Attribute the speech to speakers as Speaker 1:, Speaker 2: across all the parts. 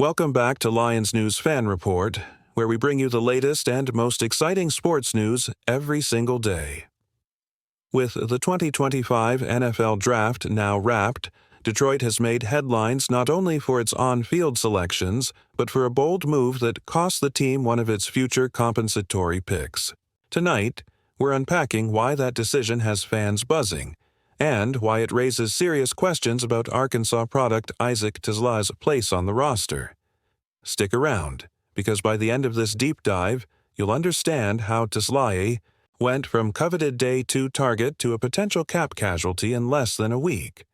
Speaker 1: Welcome back to Lions News Fan Report, where we bring you the latest and most exciting sports news every single day. With the 2025 NFL Draft now wrapped, Detroit has made headlines not only for its on-field selections, but for a bold move that cost the team one of its future compensatory picks. Tonight, we're unpacking why that decision has fans buzzing, and why it raises serious questions about Arkansas product Isaac TeSlaa's place on the roster. Stick around, because by the end of this deep dive, you'll understand how TeSlaa went from coveted Day 2 target to a potential cap casualty in less than a week.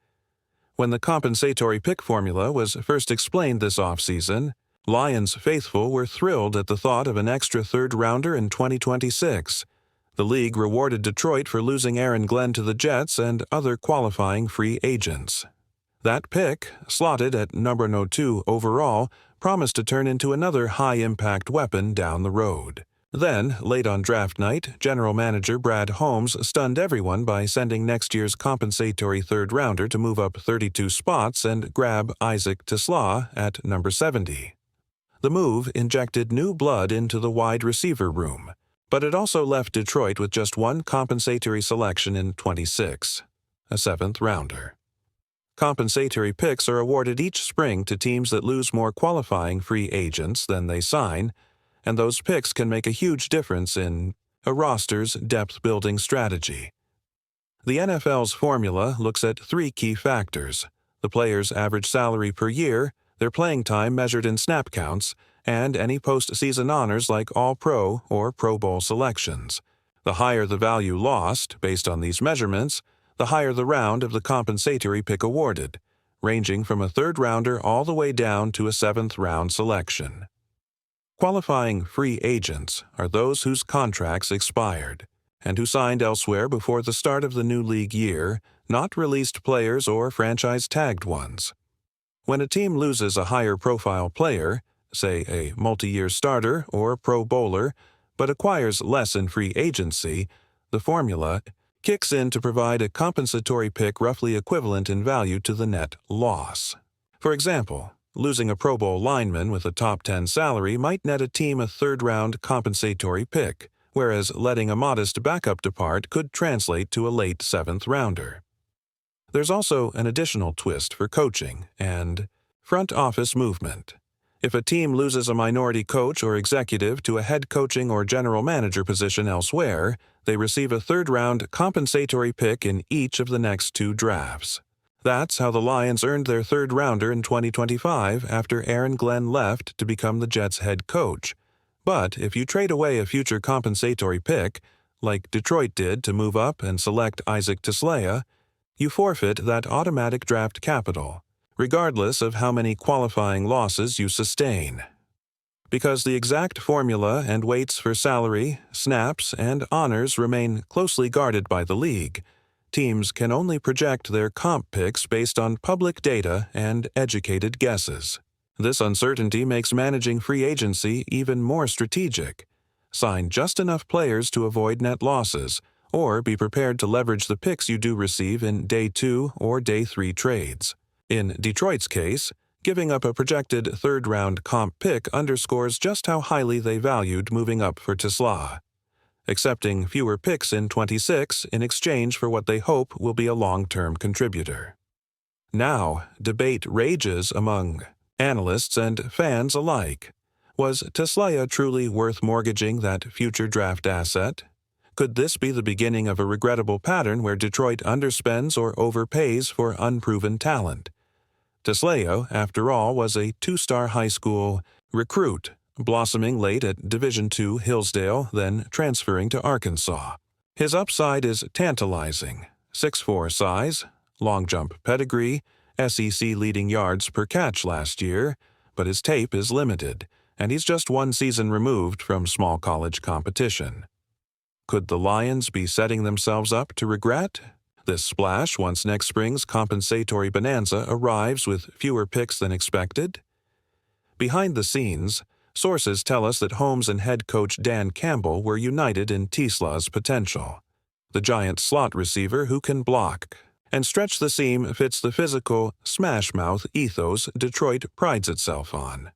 Speaker 1: When the compensatory pick formula was first explained this offseason, Lions faithful were thrilled at the thought of an extra third-rounder in 2026. The league rewarded Detroit for losing Aaron Glenn to the Jets and other qualifying free agents. That pick, slotted at number 2 overall, promised to turn into another high-impact weapon down the road. Then, late on draft night, General Manager Brad Holmes stunned everyone by sending next year's compensatory third-rounder to move up 32 spots and grab Isaac TeSlaa at number 70. The move injected new blood into the wide receiver room, but it also left Detroit with just one compensatory selection in 26, a seventh-rounder. Compensatory picks are awarded each spring to teams that lose more qualifying free agents than they sign, and those picks can make a huge difference in a roster's depth-building strategy. The NFL's formula looks at three key factors: the player's average salary per year, their playing time measured in snap counts, and any postseason honors like All-Pro or Pro Bowl selections. The higher the value lost, based on these measurements, the higher the round of the compensatory pick awarded, ranging from a third-rounder all the way down to a seventh-round selection. Qualifying free agents are those whose contracts expired and who signed elsewhere before the start of the new league year, not released players or franchise-tagged ones. When a team loses a higher-profile player, say a multi-year starter or Pro Bowler, but acquires less in free agency, the formula kicks in to provide a compensatory pick roughly equivalent in value to the net loss. For example, losing a Pro Bowl lineman with a top 10 salary might net a team a third-round compensatory pick, whereas letting a modest backup depart could translate to a late seventh-rounder. There's also an additional twist for coaching and front office movement. If a team loses a minority coach or executive to a head coaching or general manager position elsewhere, they receive a third-round compensatory pick in each of the next two drafts. That's how the Lions earned their third-rounder in 2025 after Aaron Glenn left to become the Jets' head coach. But if you trade away a future compensatory pick, like Detroit did to move up and select Isaac TeSlaa, you forfeit that automatic draft capital, regardless of how many qualifying losses you sustain. Because the exact formula and weights for salary, snaps, and honors remain closely guarded by the league, teams can only project their comp picks based on public data and educated guesses. This uncertainty makes managing free agency even more strategic. Sign just enough players to avoid net losses, or be prepared to leverage the picks you do receive in Day 2 or Day 3 trades. In Detroit's case, giving up a projected third-round comp pick underscores just how highly they valued moving up for TeSlaa, accepting fewer picks in 26 in exchange for what they hope will be a long-term contributor. Now, debate rages among analysts and fans alike. Was TeSlaa truly worth mortgaging that future draft asset? Could this be the beginning of a regrettable pattern where Detroit underspends or overpays for unproven talent? TeSlaa, after all, was a two-star high school recruit, blossoming late at Division II Hillsdale, then transferring to Arkansas. His upside is tantalizing: 6'4" size, long jump pedigree, SEC leading yards per catch last year, but his tape is limited, and he's just one season removed from small college competition. Could the Lions be setting themselves up to regret this splash once next spring's compensatory bonanza arrives with fewer picks than expected? Behind the scenes, sources tell us that Holmes and head coach Dan Campbell were united in TeSlaa's potential. The giant slot receiver who can block and stretch the seam fits the physical, smash-mouth ethos Detroit prides itself on.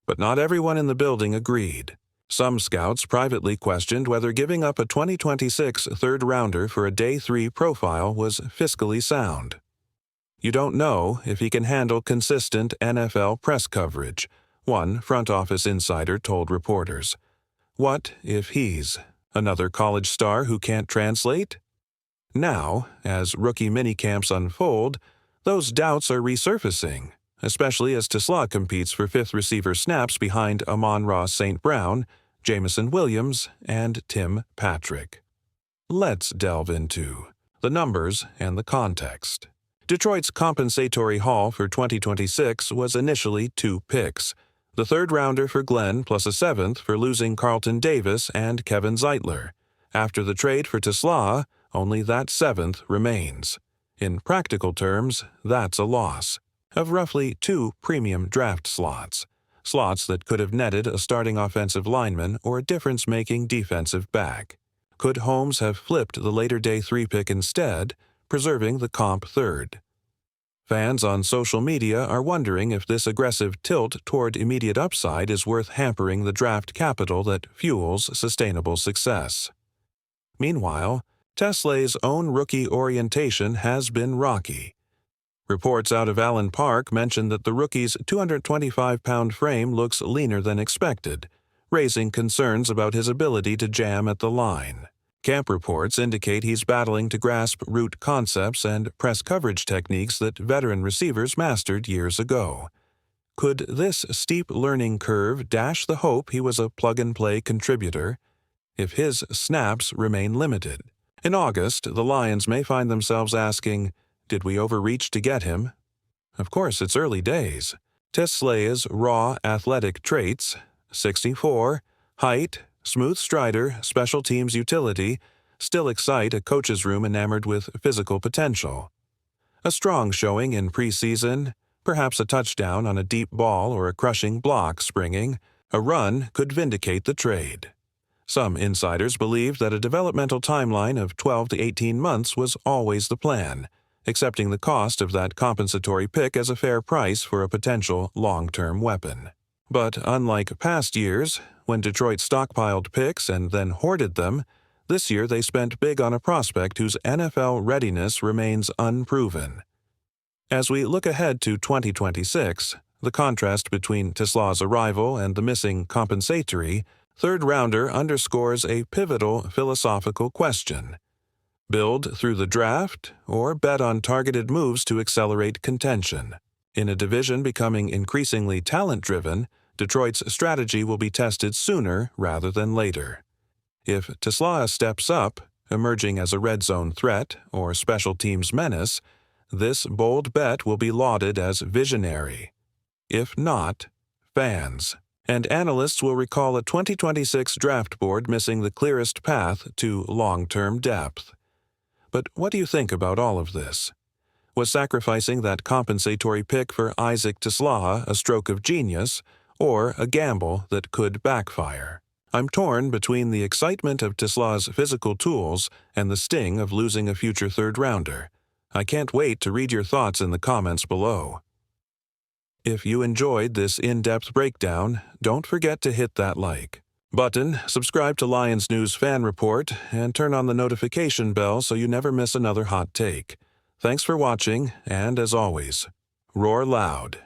Speaker 1: But not everyone in the building agreed. Some scouts privately questioned whether giving up a 2026 third-rounder for a Day 3 profile was fiscally sound. You don't know if he can handle consistent NFL press coverage, one front office insider told reporters. What if he's another college star who can't translate? Now, as rookie minicamps unfold, those doubts are resurfacing, especially as Tesla competes for fifth receiver snaps behind Amon-Ra St. Brown, Jameson Williams, and Tim Patrick. Let's delve into the numbers and the context. Detroit's compensatory haul for 2026 was initially 2 picks, the third-rounder for Glenn plus a 7th for losing Carlton Davis and Kevin Zeitler. After the trade for Tesla, only that 7th remains. In practical terms, that's a loss of roughly 2 premium draft slots that could have netted a starting offensive lineman or a difference-making defensive back. Could Holmes have flipped the later Day 3 pick instead, preserving the comp third? Fans on social media are wondering if this aggressive tilt toward immediate upside is worth hampering the draft capital that fuels sustainable success. Meanwhile, Tesla's own rookie orientation has been rocky. Reports out of Allen Park mention that the rookie's 225-pound frame looks leaner than expected, raising concerns about his ability to jam at the line. Camp reports indicate he's battling to grasp route concepts and press coverage techniques that veteran receivers mastered years ago. Could this steep learning curve dash the hope he was a plug-and-play contributor? If his snaps remain limited. In August, the Lions may find themselves asking, did we overreach to get him? Of course, it's early days. Tesla's raw athletic traits, 6'4", height, smooth strider, special teams utility, still excite a coach's room enamored with physical potential. A strong showing in preseason, perhaps a touchdown on a deep ball or a crushing block springing, a run could vindicate the trade. Some insiders believe that a developmental timeline of 12 to 18 months was always the plan, accepting the cost of that compensatory pick as a fair price for a potential long-term weapon. But unlike past years, when Detroit stockpiled picks and then hoarded them, this year they spent big on a prospect whose NFL readiness remains unproven. As we look ahead to 2026, the contrast between Tesla's arrival and the missing compensatory third-rounder underscores a pivotal philosophical question. Build through the draft or bet on targeted moves to accelerate contention? In a division becoming increasingly talent-driven, Detroit's strategy will be tested sooner rather than later. If Tesla steps up, emerging as a red zone threat or special teams menace, this bold bet will be lauded as visionary. If not, fans and analysts will recall a 2026 draft board missing the clearest path to long-term depth. But what do you think about all of this? Was sacrificing that compensatory pick for Isaac Tesla a stroke of genius, or a gamble that could backfire? I'm torn between the excitement of Tesla's physical tools and the sting of losing a future third-rounder. I can't wait to read your thoughts in the comments below. If you enjoyed this in-depth breakdown, don't forget to hit that like button, subscribe to Lions News Fan Report, and turn on the notification bell so you never miss another hot take. Thanks for watching, and as always, roar loud.